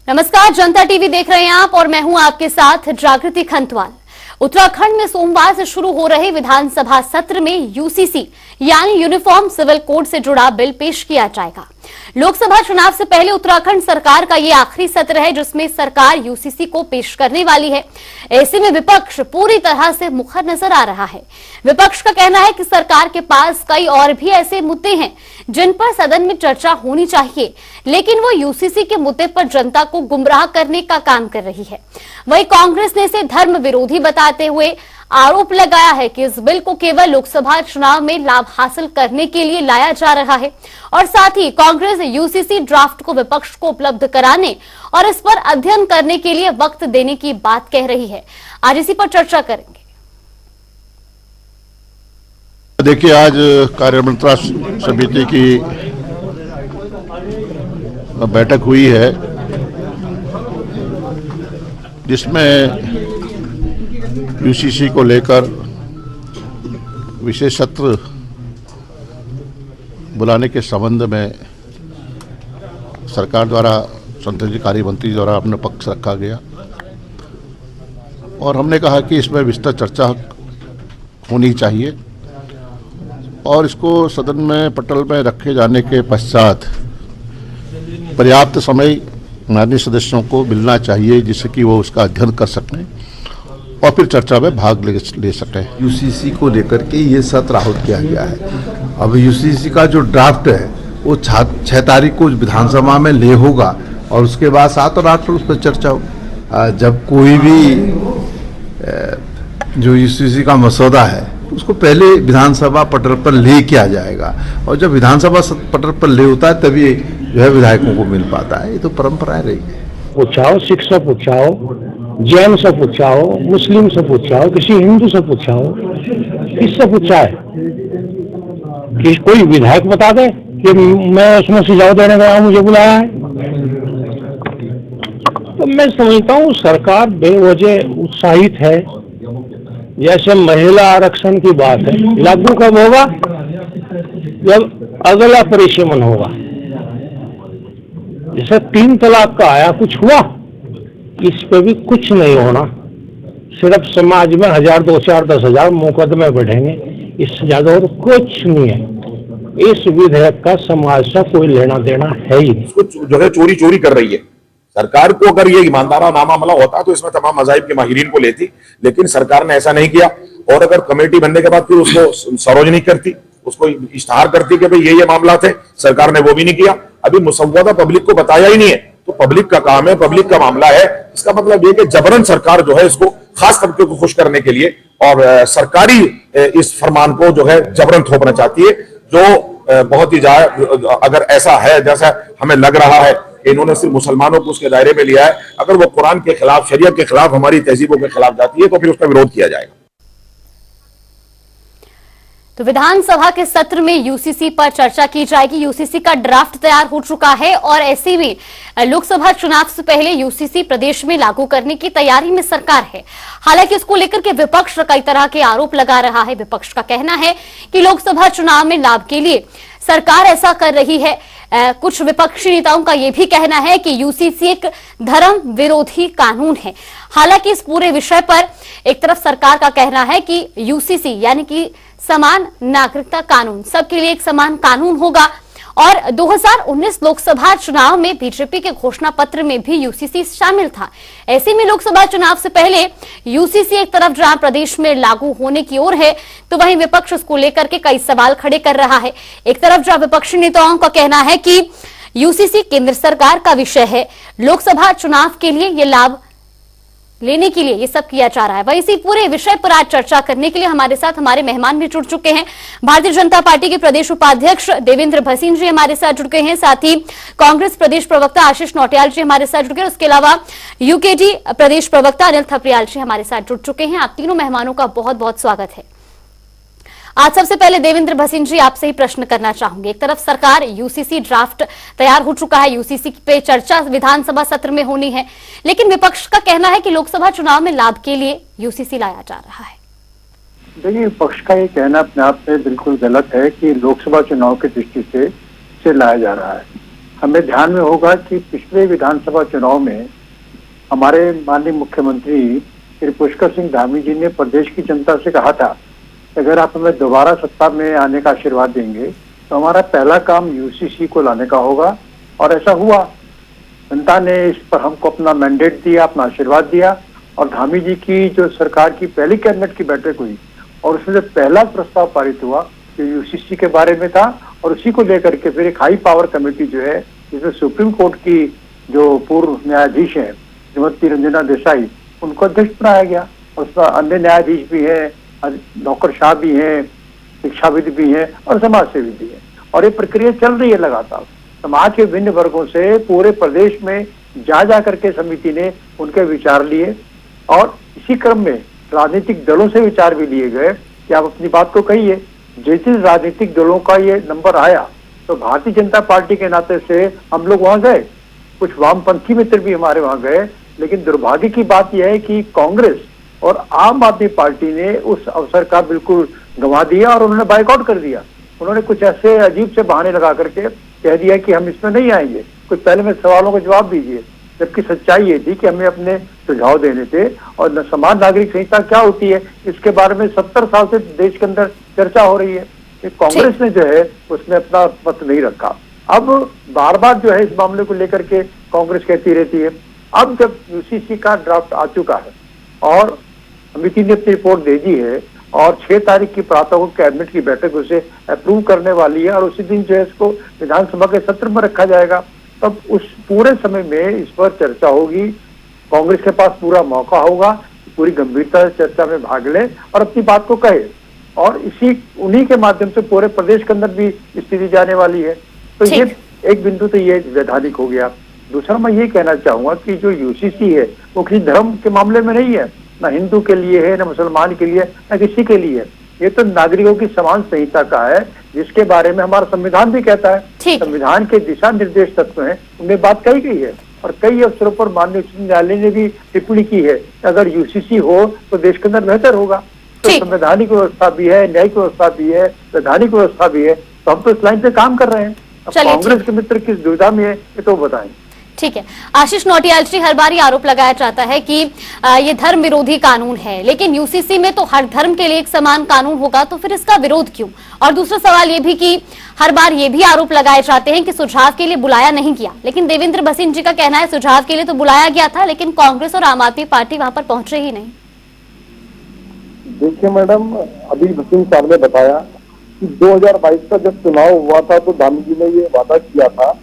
नमस्कार, जनता टीवी देख रहे हैं आप और मैं हूं आपके साथ जागृति खंतवाल। उत्तराखंड में सोमवार से शुरू हो रहे विधानसभा सत्र में यूसीसी यानी यूनिफॉर्म सिविल कोड से जुड़ा बिल पेश किया जाएगा। लोकसभा चुनाव से पहले उत्तराखंड सरकार का ये आखिरी सत्र है जिसमें सरकार यूसीसी को पेश करने वाली है। ऐसे में विपक्ष पूरी तरह से मुखर नजर आ रहा है। विपक्ष का कहना है कि सरकार के पास कई और भी ऐसे मुद्दे हैं जिन पर सदन में चर्चा होनी चाहिए, लेकिन वो यूसीसी के मुद्दे पर जनता को गुमराह करने का काम कर रही है। वहीं कांग्रेस ने इसे धर्म विरोधी बताते हुए आरोप लगाया है कि इस बिल को केवल लोकसभा चुनाव में लाभ हासिल करने के लिए लाया जा रहा है और साथ ही कांग्रेस यूसीसी ड्राफ्ट को विपक्ष को उपलब्ध कराने और इस पर अध्ययन करने के लिए वक्त देने की बात कह रही है। आज इसी पर चर्चा करेंगे। देखिए, आज कार्यमंत्रणा समिति की बैठक हुई है जिसमें यूसीसी को लेकर विशेष सत्र बुलाने के संबंध में सरकार द्वारा संसदीय कार्य मंत्री द्वारा अपना पक्ष रखा गया और हमने कहा कि इसमें विस्तृत चर्चा होनी चाहिए और इसको सदन में पटल में रखे जाने के पश्चात पर्याप्त समय माननीय सदस्यों को मिलना चाहिए जिससे कि वो उसका अध्ययन कर सकें और फिर चर्चा में भाग ले सकें। यूसीसी को लेकर के ये सत्र आहूत किया गया है। अब यूसीसी का जो ड्राफ्ट है वो 6 तारीख को विधानसभा में ले होगा और उसके बाद 7 और 8 को उस पर चर्चा होगी। जब कोई भी जो यूसीसी का मसौदा है उसको पहले विधानसभा पटल पर ले किया जाएगा और जब विधानसभा पटल पर ले होता है तभी जो है विधायकों को मिल पाता है। ये तो परंपराएं रही है। पूछाओ, सिख से पूछाओ, जैन से पूछाओ, मुस्लिम से पूछाओ, किसी हिंदू से पूछाओ, किससे पूछा है कि कोई विधायक बता दे कि मैं उसमें सुझाव देने गया मुझे बुलाया है। तो मैं समझता हूँ सरकार बेवजह उत्साहित है। जैसे महिला आरक्षण की बात है, लागू कब होगा? जब अगला परिसीमन होगा। जैसे 3 तलाक का आया, कुछ हुआ? इस पे भी कुछ नहीं होना। सिर्फ समाज में 1000, 2000, 10,000 मुकदमे बढ़ेंगे, इससे ज्यादा और कुछ नहीं है। इस विधेयक का समाज से कोई लेना देना है ही नहीं। कुछ जो है चोरी कर रही है सरकार को। अगर ये ईमानदाराना मामला होता तो इसमें तमाम मज़ाहिब के माहिरीन को लेती, लेकिन सरकार ने ऐसा नहीं किया। और अगर कमेटी बनने के बाद फिर उसको सार्वजनिक करती, उसको इश्तहार करती कि भाई ये मामला थे, सरकार ने वो भी नहीं किया। अभी मुसव्वदा पब्लिक को बताया ही नहीं है। तो पब्लिक का काम है, पब्लिक का मामला है। इसका मतलब ये कि जबरन सरकार जो है इसको खास तबके को खुश करने के लिए और सरकारी इस फरमान को जो है जबरन थोपना चाहती है, जो बहुत ही अगर ऐसा है जैसा हमें लग रहा है कि इन्होंने सिर्फ मुसलमानों को उसके दायरे में लिया है, अगर वो कुरान के खिलाफ, शरीयत के खिलाफ, हमारी तहजीबों के खिलाफ जाती है तो फिर उसका विरोध किया जाएगा। तो विधानसभा के सत्र में यूसीसी पर चर्चा की जाएगी। यूसीसी का ड्राफ्ट तैयार हो चुका है और ऐसे में लोकसभा चुनाव से पहले यूसीसी प्रदेश में लागू करने की तैयारी में सरकार है। हालांकि इसको लेकर के विपक्ष कई तरह के आरोप लगा रहा है। विपक्ष का कहना है कि लोकसभा चुनाव में लाभ के लिए सरकार ऐसा कर रही है। कुछ विपक्षी नेताओं का यह भी कहना है कि यूसीसी एक धर्म विरोधी कानून है। हालांकि इस पूरे विषय पर एक तरफ सरकार का कहना है कि यूसीसी यानी कि समान नागरिकता कानून, सबके लिए एक समान कानून होगा और 2019 लोकसभा चुनाव में बीजेपी के घोषणा पत्र में भी यूसीसी शामिल था। ऐसे में लोकसभा चुनाव से पहले यूसीसी एक तरफ जहां प्रदेश में लागू होने की ओर है तो वहीं विपक्ष उसको लेकर के कई सवाल खड़े कर रहा है। एक तरफ जहां विपक्षी नेताओं का कहना है कि यूसीसी केंद्र सरकार का विषय है, लोकसभा चुनाव के लिए ये लाभ लेने के लिए ये सब किया जा रहा है। वही इसी पूरे विषय पर आज चर्चा करने के लिए हमारे साथ हमारे मेहमान भी जुड़ चुके हैं। भारतीय जनता पार्टी के प्रदेश उपाध्यक्ष देवेंद्र भसीन जी हमारे साथ जुड़ गए हैं, साथ ही कांग्रेस प्रदेश प्रवक्ता आशीष नौटियाल जी हमारे साथ जुड़ गए, उसके अलावा यूकेडी प्रदेश प्रवक्ता अनिल थपलियाल जी हमारे साथ जुड़ चुके हैं। आप तीनों मेहमानों का बहुत बहुत स्वागत है। आज सबसे पहले देवेंद्र भसीन जी आपसे ही प्रश्न करना चाहूंगे। एक तरफ सरकार यूसीसी ड्राफ्ट तैयार हो चुका है, यूसीसी पे चर्चा विधानसभा सत्र में होनी है, लेकिन विपक्ष का कहना है कि लोकसभा चुनाव में लाभ के लिए यूसीसी लाया जा रहा है। देखिए, विपक्ष का ये कहना अपने आप में बिल्कुल गलत है कि लोकसभा चुनाव की दृष्टि से लाया जा रहा है। हमें ध्यान में होगा कि पिछले विधानसभा चुनाव में हमारे माननीय मुख्यमंत्री श्री पुष्कर सिंह धामी जी ने प्रदेश की जनता से कहा था कि अगर आप हमें दोबारा सत्ता में आने का आशीर्वाद देंगे तो हमारा पहला काम यूसीसी को लाने का होगा, और ऐसा हुआ। जनता ने इस पर हमको अपना मैंडेट दिया, अपना आशीर्वाद दिया, और धामी जी की जो सरकार की पहली कैबिनेट की बैठक हुई और उसमें जो पहला प्रस्ताव पारित हुआ जो यूसीसी के बारे में था, और उसी को लेकर के फिर एक हाई पावर कमेटी जो है जिसमें सुप्रीम कोर्ट की जो पूर्व न्यायाधीश है श्रीमती रंजना देसाई, उनको अध्यक्ष बनाया गया। और उसमें अन्य न्यायाधीश भी हैं, नौकरशाह भी हैं, शिक्षाविद भी हैं और समाज सेवी भी हैं, और ये प्रक्रिया चल रही है लगातार। समाज के विभिन्न वर्गों से पूरे प्रदेश में जा करके समिति ने उनके विचार लिए, और इसी क्रम में राजनीतिक दलों से विचार भी लिए गए कि आप अपनी बात को कहिए। जिस राजनीतिक दलों का ये नंबर आया तो भारतीय जनता पार्टी के नाते से हम लोग वहां गए, कुछ वामपंथी मित्र भी हमारे वहां गए, लेकिन दुर्भाग्य की बात यह है कि कांग्रेस और आम आदमी पार्टी ने उस अवसर का बिल्कुल गंवा दिया और उन्होंने बाइकआउट कर दिया। उन्होंने कुछ ऐसे अजीब से बहाने लगा करके कह दिया कि हम इसमें नहीं आएंगे, कुछ पहले में सवालों का जवाब दीजिए, जबकि सच्चाई ये थी कि हमें अपने सुझाव देने थे। और समान नागरिक संहिता क्या होती है इसके बारे में 70 साल से देश के अंदर चर्चा हो रही है। कांग्रेस ने जो है उसने अपना मत नहीं रखा। अब बार बार जो है इस मामले को लेकर के कांग्रेस कहती रहती है। अब जब यूसीसी का ड्राफ्ट आ चुका है और समिति ने अपनी रिपोर्ट दे दी है और 6 तारीख की प्रातः को कैबिनेट की बैठक उसे अप्रूव करने वाली है और उसी दिन जो है इसको विधानसभा के सत्र में रखा जाएगा, तब उस पूरे समय में इस पर चर्चा होगी। कांग्रेस के पास पूरा मौका होगा, पूरी गंभीरता से चर्चा में भाग ले और अपनी बात को कहे, और उन्हीं के माध्यम से पूरे प्रदेश के अंदर भी स्थिति जाने वाली है। तो ये एक बिंदु तो ये वैधानिक हो गया। दूसरा मैं ये कहना चाहूंगा कि जो यूसीसी है वो किसी धर्म के मामले में नहीं है, ना हिंदू के लिए है, ना मुसलमान के लिए, ना किसी के लिए। ये तो नागरिकों की समान संहिता का है, जिसके बारे में हमारा संविधान भी कहता है। संविधान के दिशा निर्देश तत्व हैं, उनमें बात कही गई है और कई अवसरों पर माननीय उच्च न्यायालय ने भी टिप्पणी की है कि अगर यूसीसी हो तो देश के अंदर बेहतर होगा। तो संवैधानिक व्यवस्था भी है, न्यायिक व्यवस्था भी है, वैधानिक व्यवस्था भी है, तो हम तो इस लाइन पे काम कर रहे हैं। अब कांग्रेस के मित्र किस दुविधा में है ये तो बताएं। ठीक है, आशीष नौटियाल जी, हर बार आरोप लगाया जाता है कि ये धर्म विरोधी कानून है, लेकिन यूसीसी में तो हर धर्म के लिए एक समान कानून होगा, तो फिर इसका विरोध क्यों? और दूसरा सवाल ये भी कि हर बार ये भी आरोप लगाए जाते हैं कि सुझाव के लिए बुलाया नहीं गया, लेकिन देवेंद्र भसीन जी का कहना है सुझाव के लिए तो बुलाया गया था, लेकिन कांग्रेस और आम आदमी पार्टी वहां पर पहुंचे ही नहीं। देखिए मैडम, अभी भसीन साहब ने बताया कि 2022 का जब चुनाव हुआ था तो धामी जी ने ये वादा किया था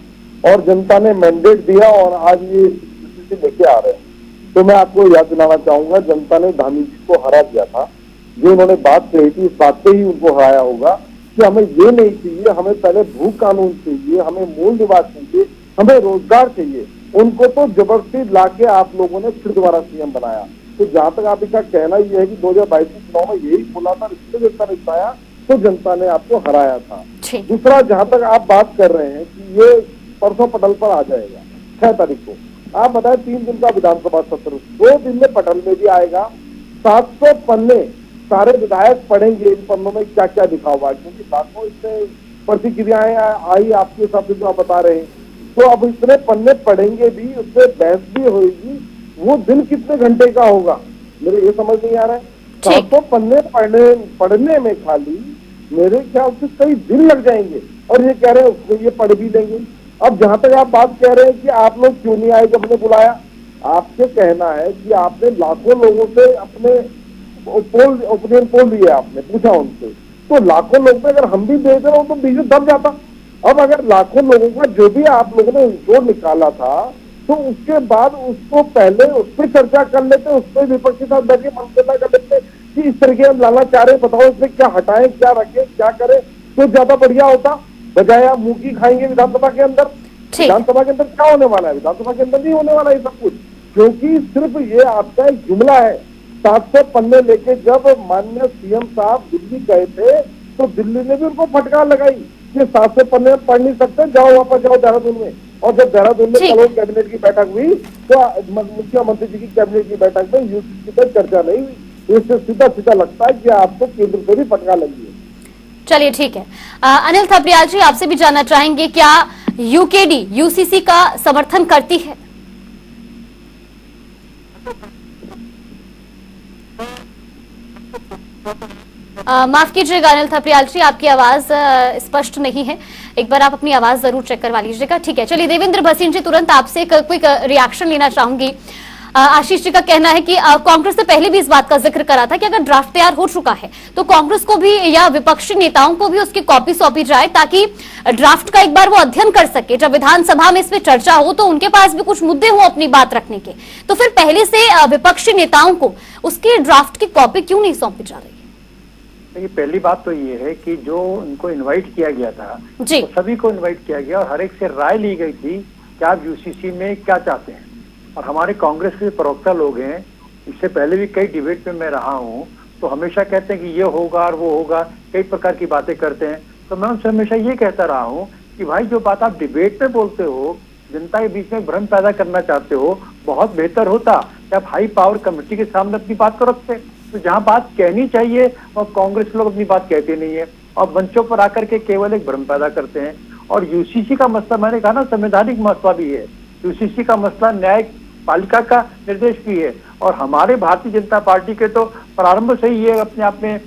और जनता ने मैंडेट दिया और आज ये यूसीसी लेके आ रहे हैं। तो मैं आपको याद दिलाना चाहूंगा, जनता ने धामी जी को हरा दिया था। जो उन्होंने बात कही थी इस बात पे ही उनको हराया होगा कि हमें ये नहीं चाहिए, हमें पहले भू कानून चाहिए, हमें मूल निवास चाहिए, हमें रोजगार चाहिए। उनको तो जबरदस्ती लाके आप लोगों ने फिर दोबारा सीएम बनाया। तो जहां तक आप इसका कहना यह है कि 2022 के चुनाव में यही बोला था, इसलिए जनता ने पाया तो जनता ने आपको हराया था। दूसरा, जहां तक आप बात कर रहे हैं कि ये परसों पटल पर आ जाएगा 6 तारीख को, आप बताएं 3 दिन का विधानसभा सत्र, 2 दिन में पटल में भी आएगा। 700 पन्ने सारे विधायक पढ़ेंगे, इन पन्नों में क्या क्या लिखा हुआ है, क्योंकि लाखों इसमें प्रतिक्रियाएं आई आपके हिसाब से जो आप बता रहे हैं। तो अब इतने पन्ने पढ़ेंगे भी, उससे बहस भी होगी, वो दिन कितने घंटे का होगा मेरे ये समझ नहीं आ रहा है। 700 पन्ने पढ़ने में खाली मेरे ख्याल से कई दिन लग जाएंगे, और ये कह रहे हैं ये पढ़ भी लेंगे। अब जहां तक आप बात कह रहे हैं कि आप लोग क्यों नहीं आए जब हमने बुलाया, आपसे कहना है कि आपने लाखों लोगों से अपने ओपिनियन पोल लिए, आपने पूछा उनसे, तो लाखों लोग में अगर हम भी दे रहे हो तो बीच में दब जाता। अब अगर लाखों लोगों का जो भी आप लोगों ने जोड़ निकाला था तो उसके बाद उसको पहले उस पर चर्चा कर लेते, उस पर विपक्ष के साथ बैठे मंत्रणा कर लेते कि इस तरीके हम लाना चाह रहे, बताओ इसमें क्या हटाएं, क्या रखें, क्या करें, तो ज्यादा बढ़िया होता। बजाय आप मुंह की खाएंगे विधानसभा के अंदर। विधानसभा के अंदर क्या होने वाला है? विधानसभा के अंदर नहीं होने वाला ये सब कुछ, क्योंकि सिर्फ ये आपका एक जुमला है। 700 पन्ने लेके जब माननीय सीएम साहब दिल्ली गए थे तो दिल्ली ने भी उनको फटकार लगाई कि 700 पन्ने पढ़ नहीं सकते, जाओ वापस जाओ देहरादून में। और जब देहरादून में कल कैबिनेट की बैठक हुई तो मुख्यमंत्री जी की कैबिनेट की बैठक में यूसीसी पर चर्चा नहीं हुई। इससे सीधा सीधा लगता है कि आपको केंद्र से भी फटकार लगी है। चलिए ठीक है, अनिल थपलियाल जी, आपसे भी जानना चाहेंगे क्या यूकेडी यूसीसी का समर्थन करती है? माफ कीजिएगा अनिल थपलियाल जी, आपकी आवाज स्पष्ट नहीं है। एक बार आप अपनी आवाज जरूर चेक करवा लीजिएगा। ठीक है, चलिए देवेंद्र भसीन जी, तुरंत आपसे एक क्विक रिएक्शन लेना चाहूंगी। आशीष जी का कहना है कि कांग्रेस ने पहले भी इस बात का जिक्र करा था कि अगर ड्राफ्ट तैयार हो चुका है तो कांग्रेस को भी या विपक्षी नेताओं को भी उसकी कॉपी सौंपी जाए ताकि ड्राफ्ट का एक बार वो अध्ययन कर सके। जब विधानसभा में इस पे चर्चा हो तो उनके पास भी कुछ मुद्दे हो अपनी बात रखने के, तो फिर पहले से विपक्षी नेताओं को उसकी ड्राफ्ट की कॉपी क्यों नहीं सौंपी जा रही? देखिए, पहली बात तो ये है कि जो उनको इनवाइट किया गया था जी, तो सभी को इनवाइट किया गया और हर एक से राय ली गई थी कि आप यूसीसी में क्या चाहते हैं। और हमारे कांग्रेस के प्रवक्ता लोग हैं, इससे पहले भी कई डिबेट में मैं रहा हूँ, तो हमेशा कहते हैं कि ये होगा और वो होगा, कई प्रकार की बातें करते हैं। तो मैं उनसे हमेशा ये कहता रहा हूँ कि भाई जो बात आप डिबेट में बोलते हो, जनता के बीच में भ्रम पैदा करना चाहते हो, बहुत बेहतर होता कि आप हाई पावर कमेटी के सामने अपनी बात को रखते। तो जहाँ बात कहनी चाहिए और कांग्रेस लोग अपनी बात कहते नहीं है और मंचों पर आकर के केवल एक भ्रम पैदा करते हैं। और यूसीसी का मसला, मैंने कहा ना, संवैधानिक मसला भी है। यूसीसी का मसला न्यायपालिका का निर्देश भी है और हमारे भारतीय जनता पार्टी के तो प्रारंभ से ही ये अपने आप में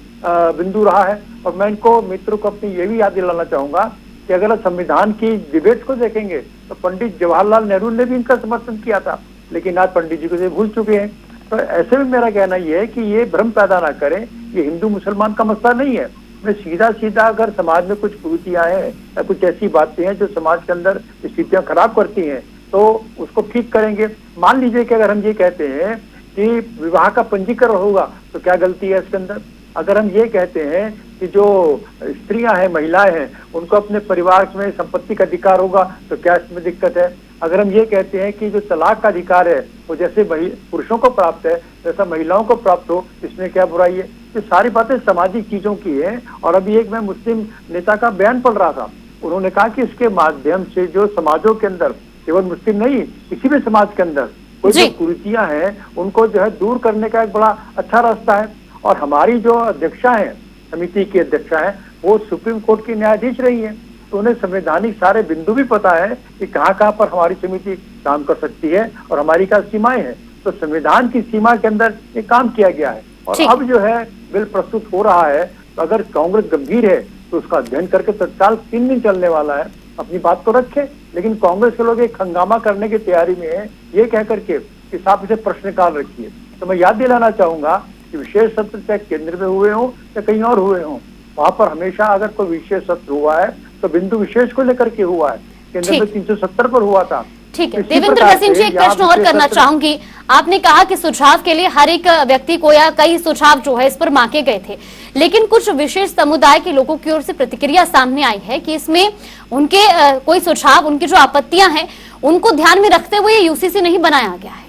बिंदु रहा है। और मैं इनको मित्रों को अपनी ये भी याद दिलाना चाहूंगा कि अगर संविधान की डिबेट को देखेंगे तो पंडित जवाहरलाल नेहरू ने भी इनका समर्थन किया था, लेकिन आज पंडित जी को ये भूल चुके हैं। तो ऐसे में मेरा कहना यह है कि ये भ्रम पैदा ना करें, ये हिंदू मुसलमान का मसला नहीं है। मैं सीधा सीधा अगर समाज में कुछ कुरीतियां हैं या कुछ ऐसी बातें हैं जो समाज के अंदर स्थितियां खराब करती हैं तो उसको ठीक करेंगे। मान लीजिए कि अगर हम ये कहते हैं कि विवाह का पंजीकरण होगा तो क्या गलती है इसके अंदर? अगर हम ये कहते हैं कि जो स्त्रियां हैं, महिलाएं हैं, उनको अपने परिवार में संपत्ति का अधिकार होगा तो क्या इसमें दिक्कत है? अगर हम ये कहते हैं कि जो तलाक का अधिकार है वो जैसे पुरुषों को प्राप्त है वैसा महिलाओं को प्राप्त हो, इसमें क्या बुराई है? ये सारी बातें सामाजिक चीजों की है। और अभी एक मैं मुस्लिम नेता का बयान पढ़ रहा था, उन्होंने कहा कि इसके माध्यम से जो समाजों के अंदर, केवल मुस्लिम नहीं, किसी भी समाज के अंदर कोई जो कुरीतियां हैं उनको जो है दूर करने का एक बड़ा अच्छा रास्ता है। और हमारी जो अध्यक्षा है, समिति की अध्यक्षा है, वो सुप्रीम कोर्ट की न्यायाधीश रही है, तो उन्हें संवैधानिक सारे बिंदु भी पता है कि कहाँ कहाँ पर हमारी समिति काम कर सकती है और हमारी क्या सीमाएं हैं। तो संविधान की सीमा के अंदर ये काम किया गया है। और अब जो है बिल प्रस्तुत हो रहा है, तो अगर कांग्रेस गंभीर है तो उसका अध्ययन करके तत्काल 3 दिन चलने वाला है, अपनी बात को रखे। लेकिन कांग्रेस के लोग एक हंगामा करने की तैयारी में है, ये कह करके कि साहब इसे प्रश्नकाल रखिए। तो मैं याद दिलाना चाहूंगा कि विशेष सत्र चाहे केंद्र में हुए हों या कहीं और हुए हों, वहां पर हमेशा अगर कोई विशेष सत्र हुआ है तो बिंदु विशेष को लेकर के हुआ है। केंद्र में 370 पर हुआ था। ठीक है, देवेंद्र भसीन जी, एक प्रश्न और करना चाहूंगी। आपने कहा कि सुझाव के लिए हर एक व्यक्ति को या कई सुझाव जो है इस पर मांगे गए थे, लेकिन कुछ विशेष समुदाय के लोगों की ओर से प्रतिक्रिया सामने आई है कि इसमें उनके कोई सुझाव, उनकी जो आपत्तियां हैं उनको ध्यान में रखते हुए यूसीसी नहीं बनाया गया है।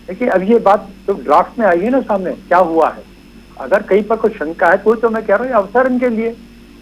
देखिए, अब ये बात तो ड्राफ्ट में आई है ना सामने, क्या हुआ है। अगर कहीं पर कोई शंका है तो मैं कह रहा हूँ अवसर इनके लिए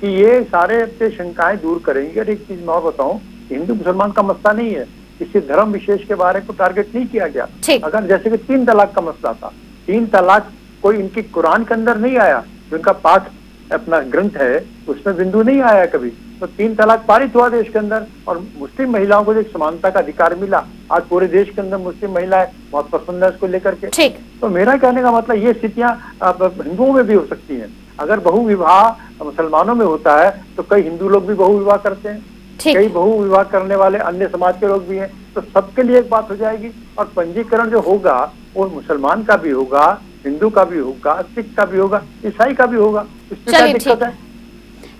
कि ये सारे अपने शंकाएं दूर करेंगे। और एक चीज मैं और बताऊं, हिंदू मुसलमान का मसला नहीं है, किसी धर्म विशेष के बारे को टारगेट नहीं किया गया। अगर जैसे कि 3 तलाक का मसला था, 3 तलाक कोई इनकी कुरान के अंदर नहीं आया, जो इनका पाठ अपना ग्रंथ है उसमें बिंदु नहीं आया कभी। तो 3 तलाक पारित हुआ देश के अंदर और मुस्लिम महिलाओं को एक समानता का अधिकार मिला। आज पूरे देश के अंदर मुस्लिम महिलाएं बहुत पसंद है इसको लेकर के। तो मेरा कहने का मतलब ये स्थितियां हिंदुओं में भी हो सकती हैं। अगर बहु विवाह मुसलमानों में होता है तो कई हिंदू लोग भी बहु विवाह करते हैं, कई बहु विवाह करने वाले अन्य समाज के लोग भी हैं। तो सबके लिए एक बात हो जाएगी। और पंजीकरण जो होगा वो मुसलमान का भी होगा, हिंदू का भी होगा, सिख का भी होगा, ईसाई का भी होगा। इसमें क्या दिक्कत है?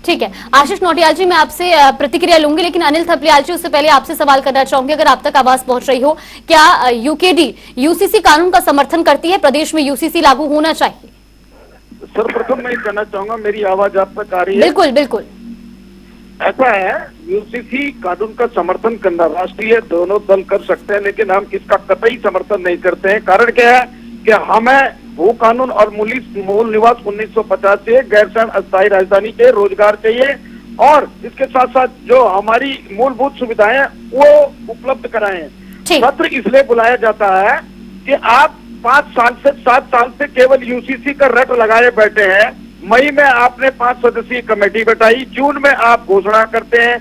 ठीक है, आशीष नौटियाल जी, मैं आपसे प्रतिक्रिया लूंगी, लेकिन अनिल थपलियाल जी, उससे पहले आपसे सवाल करना चाहूंगी, अगर आप तक आवाज पहुंच रही हो, क्या यूकेडी यूसीसी कानून का समर्थन करती है? प्रदेश में यूसीसी लागू होना चाहिए? सर्वप्रथम मैं कहना चाहूंगा, मेरी आवाज आप तक आ रही है? बिल्कुल बिल्कुल। ऐसा है, यूसीसी कानून का समर्थन करना राष्ट्रीय दोनों दल कर सकते हैं, लेकिन हम इसका कतई समर्थन नहीं करते हैं। कारण क्या है कि हमें भू कानून और मूल निवास 1950 से गैरसैन्य अस्थायी राजधानी के रोजगार चाहिए और इसके साथ साथ जो हमारी मूलभूत सुविधाएं वो उपलब्ध कराएं। सत्र इसलिए बुलाया जाता है कि आप 5 साल से 7 साल से केवल यूसीसी का रट लगाए बैठे हैं मई में आपने 5 सदस्यीय कमेटी बैठाई, जून में आप घोषणा करते हैं,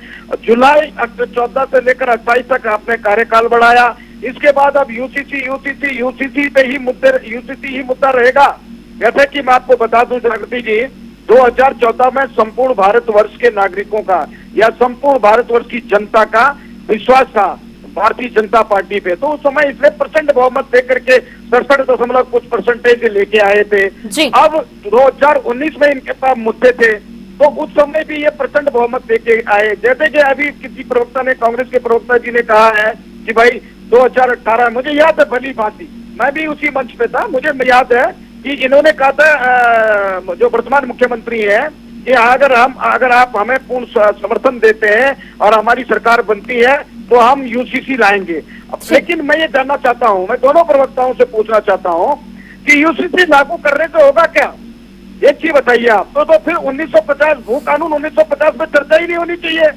जुलाई 14 से लेकर 28 तक आपने कार्यकाल बढ़ाया। इसके बाद अब यूसीसी पे ही मुद्दा रहेगा। जैसे कि मैं आपको बता दूं जागृति जी, 2014 में संपूर्ण भारतवर्ष के नागरिकों का या संपूर्ण भारतवर्ष की जनता का विश्वास था भारतीय जनता पार्टी पे, तो उस समय इसने प्रचंड बहुमत दे करके 67 कुछ परसेंटेज लेके आए थे। अब 2019 में इनके पास मुद्दे थे, तो उस समय भी ये प्रचंड बहुमत देके आए। जैसे कि अभी किसी प्रवक्ता ने, कांग्रेस के प्रवक्ता जी ने कहा है कि भाई 2018, मुझे याद है भली भांति, मैं भी उसी मंच पे था, मुझे याद है कि इन्होंने कहा था जो वर्तमान मुख्यमंत्री है कि अगर आप हमें पूर्ण समर्थन देते हैं और हमारी सरकार बनती है तो हम यूसीसी लाएंगे। लेकिन मैं ये जानना चाहता हूं, मैं दोनों प्रवक्ताओं से पूछना चाहता हूं कि यूसीसी लागू करने से होगा क्या? एक चीज बताइए आप। तो फिर 1950 भू कानून 1950 में चर्चा ही नहीं होनी चाहिए,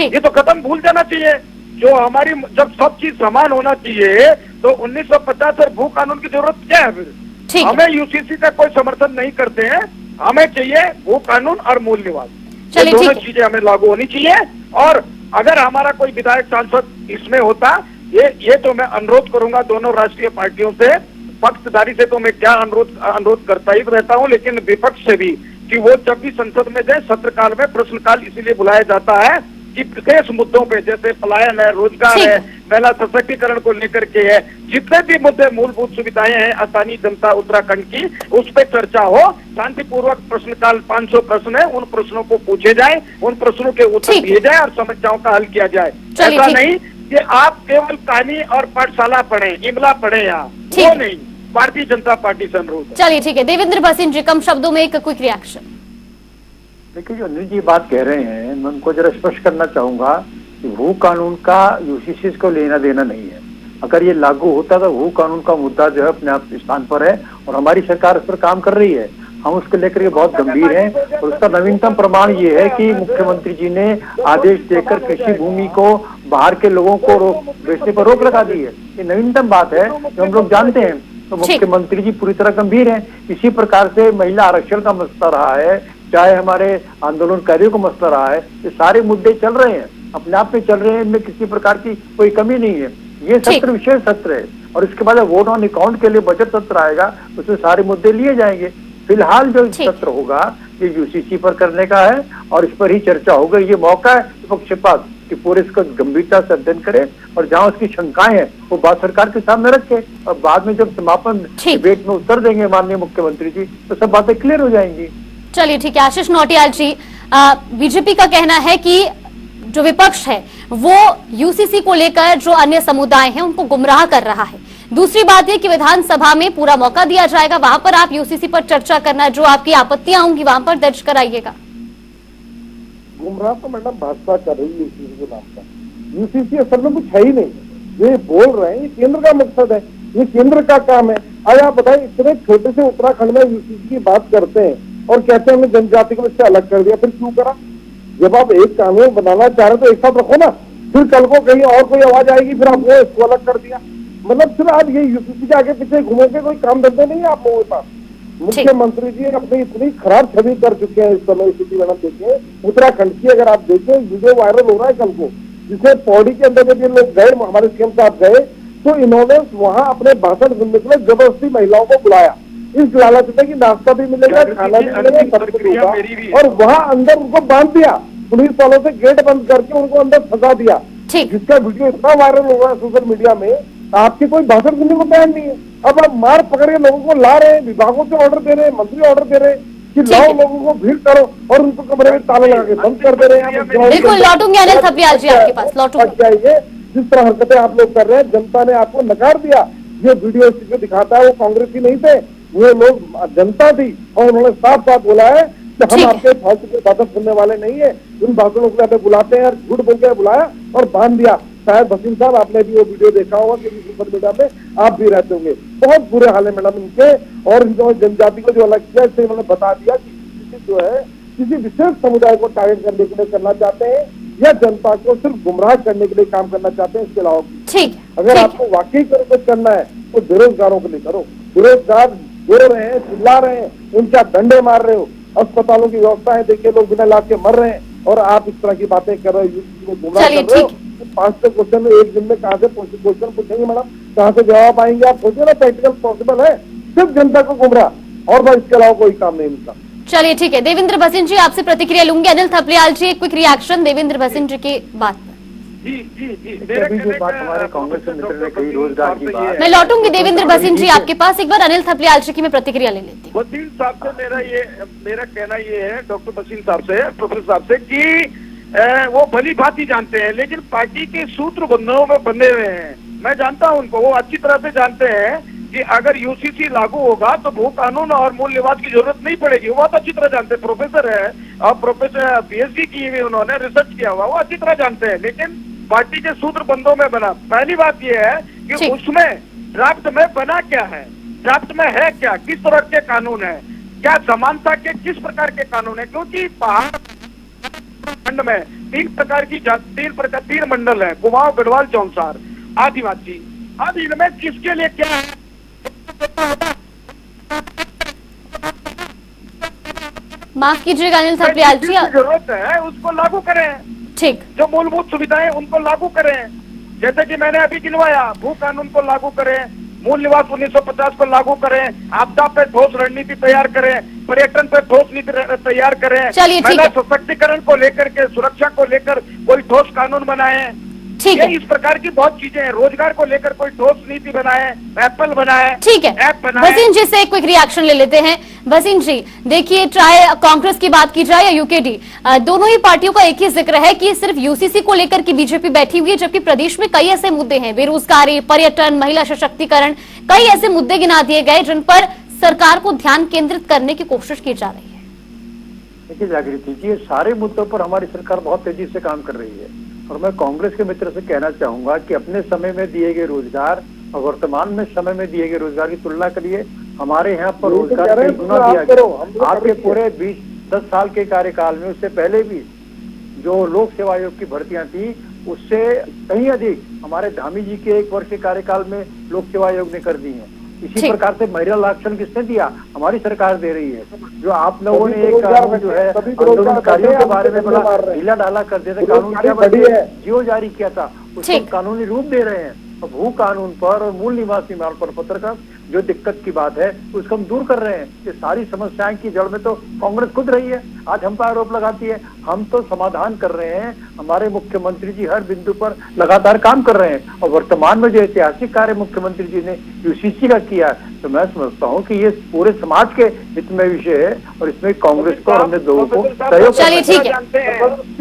ये तो खत्म, भूल जाना चाहिए। जो हमारी, जब सब चीज समान होना चाहिए तो 1950 और भू कानून की जरूरत क्या है फिर? हमें यूसीसी का कोई समर्थन नहीं करते हैं, हमें चाहिए भू कानून और मूल्यवाद, ये दोनों चीजें हमें लागू होनी चाहिए। और अगर हमारा कोई विधायक सांसद इसमें होता, ये तो मैं अनुरोध करूंगा दोनों राष्ट्रीय पार्टियों से, पक्षधारी से तो मैं क्या अनुरोध करता ही रहता हूं, लेकिन विपक्ष से भी, कि वो जब भी संसद में जाए सत्रकाल में प्रश्नकाल इसीलिए बुलाया जाता है कि विशेष मुद्दों पे, जैसे पलायन है, रोजगार है, महिला सशक्तिकरण को लेकर के है, जितने भी मुद्दे, मूलभूत सुविधाएं हैं स्थानीय जनता उत्तराखंड की, उस पर चर्चा हो, शांतिपूर्वक प्रश्नकाल 500 प्रश्न है, उन प्रश्नों को पूछे जाए, उन प्रश्नों के उत्तर दिए जाए और समस्याओं का हल किया जाए। ऐसा नहीं कि आप केवल कहानी और पाठशाला पढ़े, इमला पढ़े, यहाँ वो नहीं। भारतीय जनता पार्टी से अनुरोध। चलिए ठीक है, देवेंद्र भसीन जी, कम शब्दों में एक क्विक रिएक्शन। देखिए, जो अनिल जी बात कह रहे हैं, मैं उनको जरा स्पष्ट करना चाहूंगा कि भू कानून का यूसीसी को लेना देना नहीं है। अगर ये लागू होता तो भू कानून का मुद्दा जो है अपने आप स्थान पर है और हमारी सरकार उस पर काम कर रही है, हम उसको लेकर के बहुत गंभीर हैं। और उसका नवीनतम प्रमाण ये है कि मुख्यमंत्री जी ने आदेश देकर कृषि भूमि को बाहर के लोगों को बेचने पर रोक लगा दी है। ये नवीनतम बात है जो हम लोग जानते हैं। तो मुख्यमंत्री जी पूरी तरह गंभीर हैं। इसी प्रकार से महिला आरक्षण का मसला रहा है, चाहे हमारे आंदोलनकारियों का मसला रहा है, ये सारे मुद्दे चल रहे हैं, अपने आप में चल रहे हैं, इनमें किसी प्रकार की कोई कमी नहीं है। ये सत्र विशेष सत्र है और इसके बाद वोट ऑन अकाउंट के लिए बजट सत्र आएगा, उसमें सारे मुद्दे लिए जाएंगे। फिलहाल जो सत्र होगा ये यूसीसी पर करने का है और इस पर ही चर्चा होगा। ये मौका है विपक्ष के पास कि पूरे इसका गंभीरता से अध्ययन करे और जहां उसकी शंकाएं हैं वो बात सरकार के सामने रखे और बाद में जब समापन डिबेट में उत्तर देंगे माननीय मुख्यमंत्री जी तो सब बातें क्लियर हो जाएंगी। चलिए ठीक है, आशीष नौटियाल जी, बीजेपी का कहना है कि जो विपक्ष है वो यूसीसी को लेकर जो अन्य समुदाय हैं उनको गुमराह कर रहा है। दूसरी बात यह कि विधानसभा में पूरा मौका दिया जाएगा, वहां पर आप यूसीसी पर चर्चा करना, जो आपकी आपत्तियां होंगी वहां पर दर्ज कराइएगा। गुमराह तो मैडम भाजपा कर रही है यूसीसी के नाम पर। यूसीसी असल में कुछ है ही नहीं, ये बोल रहे हैं, ये केंद्र का मकसद है, ये केंद्र का काम है। आज आप बताएं, इतने छोटे से उत्तराखंड में यूसीसी की बात करते हैं और कहते हैं हमने जनजाति को इससे अलग कर दिया। फिर क्यों करा? जब आप एक कानून बनाना चाह रहे तो एक साथ रखो ना, फिर कल को कहीं और कोई आवाज आएगी फिर आपको इसको अलग कर दिया। मतलब फिर आप ये यूसीसी के आगे पीछे घूमोगे, कोई काम धंधे नहीं है आप लोगों के पास। मुख्यमंत्री जी अपनी इतनी खराब छवि कर चुके हैं इस समय। स्थिति मैडम देखिए उत्तराखंड की, अगर आप देखें वीडियो वायरल हो रहा है कल को, जिसमें पौड़ी के अंदर जब ये लोग गए, हमारे सीएम साहब गए, तो इन्होंने वहां अपने भाषण सुनने के लिए जबरदस्ती महिलाओं को बुलाया, इस लालच में कि नाश्ता भी मिलेगा, खाना भी मिलेगा, सब कुछ होगा, और वहां अंदर उनको बांध दिया, पुलिस वालों से गेट बंद करके उनको अंदर फंसा दिया, जिसका वीडियो इतना वायरल हो रहा है सोशल मीडिया में। आपके कोई भाषण सुनने को तैयार नहीं है। अब आप मार पकड़ के लोगों को ला रहे हैं, विभागों से ऑर्डर दे रहे हैं, मंत्री ऑर्डर दे रहे हैं कि लाओ लोगों को भीड़ करो, और उनको कमरे में ताला लगा के बंद कर दे रहे हैं। बिल्कुल लौटूंगे अनिल थपियाल जी आपके पास, लौटूंगे। जिस तरह हरकतें आप लोग कर रहे हैं, जनता ने आपको नकार दिया। ये वीडियो जो दिखाता है वो कांग्रेसी नहीं थे, वो लोग जनता थी, और उन्होंने साफ साफ बोला है कि हम आपके फालतू के भाषण सुनने वाले नहीं है। उन भाषणों को बुलाते हैं, झूठ बोल के बुलाया और बांध दिया। शायद भसीन साहब आपने भी वो वीडियो देखा होगा कि सोशल मीडिया में आप भी रहते होंगे। बहुत बुरे हाल है मैडम इनके, और इन्होंने जनजाति को जो अलग किया इससे इन्होंने बता दिया कि जो है किसी विशेष समुदाय को टारगेट करने के लिए करना चाहते हैं या जनता को सिर्फ गुमराह करने के लिए काम करना चाहते हैं। इसके अलावा अगर आपको वाकई कुछ करना है तो बेरोजगारों के लिए करो। बेरोजगार रो रहे हैं, चिल्ला रहे हैं, उनके आप डंडे मार रहे हो, अस्पतालों की व्यवस्था है, देखिए लोग बिना इलाज के मर रहे हैं और आप इस तरह की बातें कर रहे हो, गुमराह चलिए, कर रहे हो। ठीक। 500 क्वेश्चन में एक दिन में कहाँ से क्वेश्चन पूछेंगे मैडम, कहाँ से जवाब आएंगे? आप सोचिए ना, प्रैक्टिकल पॉसिबल है? सिर्फ जनता को गुमराह, और बस इसके अलावा कोई काम नहीं उनका। चलिए ठीक है, देवेंद्र भसीन जी आपसे प्रतिक्रिया लूंगी। अनिल थपलियाल जी, एक क्विक रिएक्शन देवेंद्र भसीन जी की बात पर। जी जी जी, अभी जो बात हमारे कांग्रेस के मित्र ने कही, रोजगार की बात, मैं लौटूंगी देवेंद्र भसीन जी आपके पास। एक बार अनिल थपलियाल जी की मैं प्रतिक्रिया ले लेती हूँ। वसीम साहब से मेरा कहना ये है, डॉक्टर वसीम साहब से, प्रोफेसर साहब से, कि वो भली भांति जानते हैं, लेकिन पार्टी के सूत्र बंधनों में बंधे हुए हैं। मैं जानता हूं उनको, वो अच्छी तरह से जानते हैं कि अगर यूसीसी लागू होगा तो भू कानून और मूल निवास की जरूरत नहीं पड़ेगी। वो बहुत अच्छी तरह जानते हैं, प्रोफेसर है और प्रोफेसर पीएचडी की हुई उन्होंने, रिसर्च किया हुआ, वो अच्छी तरह जानते हैं। लेकिन पार्टी के सूत्र बंधों में बना। पहली बात यह है कि उसमें ड्राफ्ट में बना क्या है, ड्राफ्ट में है क्या, किस तरह के कानून है, क्या समानता के किस प्रकार के कानून है? क्योंकि पहाड़ खंड में तीन मंडल है, कुमाऊं, गढ़वाल, चौंसार, आदिवासी। अब इनमें किसके लिए क्या है? माफ कीजिएगा अनिल थपलियाल जी, जरूरत है उसको लागू करें। ठीक, जो मूलभूत सुविधाएं उनको लागू करें, जैसे कि मैंने अभी गिनवाया, भू कानून को लागू करें, मूल निवास 1950 को लागू करें, आपदा पे ठोस रणनीति तैयार करें, पर्यटन पे ठोस नीति तैयार करें, चलिए, ठीक महिला है। सशक्तिकरण को लेकर के, सुरक्षा को लेकर कोई ठोस कानून बनाए। ठीक है, इस प्रकार की बहुत चीजें हैं। रोजगार को लेकर कोई ठोस नीति बनाए, एप्पल बनाए, ठीक है। ऐप बनाए। भसीन जी से एक क्विक रिएक्शन ले लेते हैं। भसीन जी देखिए, चाहे कांग्रेस की बात की जाए या यूकेडी, दोनों ही पार्टियों का एक ही जिक्र है कि सिर्फ यूसीसी को लेकर की बीजेपी बैठी हुई है, जबकि प्रदेश में कई ऐसे मुद्दे हैं, बेरोजगारी, पर्यटन, महिला सशक्तिकरण, कई ऐसे मुद्दे गिना दिए गए जिन पर सरकार को ध्यान केंद्रित करने की कोशिश की जा रही है। देखिए जागृति जी, ये सारे मुद्दों पर हमारी सरकार बहुत तेजी से काम कर रही है और मैं कांग्रेस के मित्र से कहना चाहूंगा कि अपने समय में दिए गए रोजगार और वर्तमान में समय में दिए गए रोजगार की तुलना करिए। हमारे यहाँ पर रोजगार कई गुना दिया गया। आपके पूरे 20-10 साल के कार्यकाल में, उससे पहले भी जो लोक सेवा आयोग की भर्तियां थी, उससे कहीं अधिक हमारे धामी जी के 1 वर्ष के कार्यकाल में लोक सेवा आयोग ने कर दी है। इसी प्रकार से महिला लाक्षण किसने दिया? हमारी सरकार दे रही है। जो आप लोगों ने एक कानून जो है आंदोलनकारियों के बारे में बड़ा ढीला ढाला कर दिया था, कानून क्या जियो जारी किया था, उसको कानूनी रूप दे रहे हैं। भू कानून पर और मूल निवासी माल पर पत्र का जो दिक्कत की बात है उसको हम दूर कर रहे हैं। ये सारी समस्याएं की जड़ में तो कांग्रेस खुद रही है, आज हम पर आरोप लगाती है। हम तो समाधान कर रहे हैं, हमारे मुख्यमंत्री जी हर बिंदु पर लगातार काम कर रहे हैं और वर्तमान में जो ऐतिहासिक कार्य मुख्यमंत्री जी ने यूसीसी का किया है, तो मैं समझता हूँ कि ये पूरे समाज के हित में विषय है और इसमें कांग्रेस को और अन्य लोगों को सहयोग। चलिए ठीक है,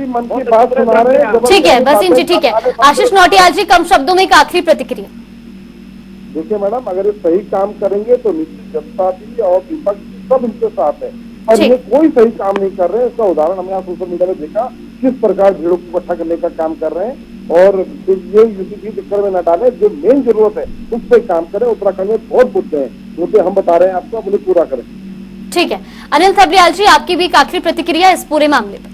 मन की बात सुना रहे हैं। ठीक है भसीन जी, ठीक है। आशीष नौटियाल जी, कम शब्दों में एक आखिरी प्रतिक्रिया। देखिए मैडम, अगर ये सही काम करेंगे तो निश्चित जनता भी और विपक्ष सब इनके साथ है, और ये कोई सही काम नहीं कर रहे हैं। इसका उदाहरण हमने यहाँ सोशल मीडिया में देखा, किस प्रकार भीड़ों को इकट्ठा करने का काम कर रहे हैं। और ये यूसीसी चक्कर में न डाले, जो मेन जरूरत है उस पर काम करें। उत्तराखंड में बहुत मुद्दे हैं, मुद्दे हम बता रहे हैं आपको, उन्हें पूरा करें। ठीक है, अनिल थपलियाल जी आपकी भी एक आखिरी प्रतिक्रिया इस पूरे मामले पर।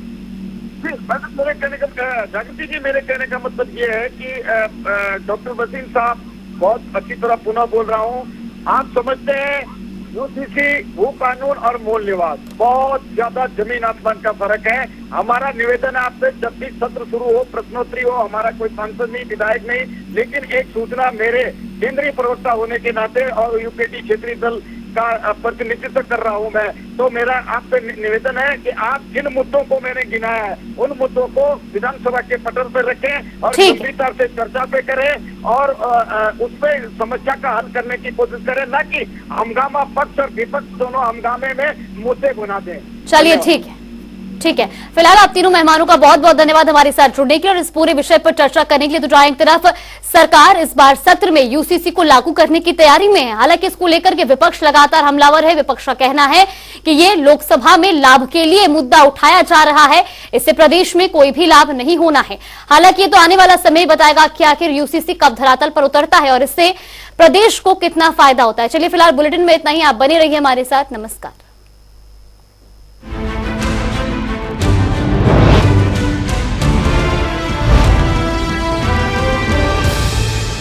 मेरे कहने का, जागृति जी, मेरे कहने का मतलब ये है कि डॉक्टर वसीम साहब बहुत अच्छी तरह पुनः बोल रहा हूँ, आप समझते हैं यूसीसी, भू कानून और मूल निवास बहुत ज्यादा जमीन आसमान का फर्क है। हमारा निवेदन है आपसे, जब भी सत्र शुरू हो, प्रश्नोत्तरी हो, हमारा कोई सांसद नहीं, विधायक नहीं, लेकिन एक सूचना मेरे केंद्रीय प्रवक्ता होने के नाते और यूकेडी क्षेत्रीय दल का प्रतिनिधित्व कर रहा हूं मैं, तो मेरा आपसे निवेदन है कि आप जिन मुद्दों को मैंने गिनाया है उन मुद्दों को विधानसभा के पटल पर रखें और गंभीरता से चर्चा पे करें और उस पर समस्या का हल करने की कोशिश करें, न कि हंगामा पक्ष और विपक्ष दोनों हंगामे में मुद्दे बना दें। चलिए ठीक है, ठीक है। फिलहाल आप तीनों मेहमानों का बहुत बहुत धन्यवाद हमारे साथ जुड़ने के और इस पूरे विषय पर चर्चा करने के लिए। तो जहां एक तरफ सरकार इस बार सत्र में यूसीसी को लागू करने की तैयारी में है, हालांकि इसको लेकर के विपक्ष लगातार हमलावर है। विपक्ष का कहना है कि ये लोकसभा में लाभ के लिए मुद्दा उठाया जा रहा है, इससे प्रदेश में कोई भी लाभ नहीं होना है। हालांकि ये तो आने वाला समय बताएगा कि आखिर यूसीसी कब धरातल पर उतरता है और इससे प्रदेश को कितना फायदा होता है। चलिए फिलहाल बुलेटिन में इतना ही, आप बने रहिए हमारे साथ। नमस्कार।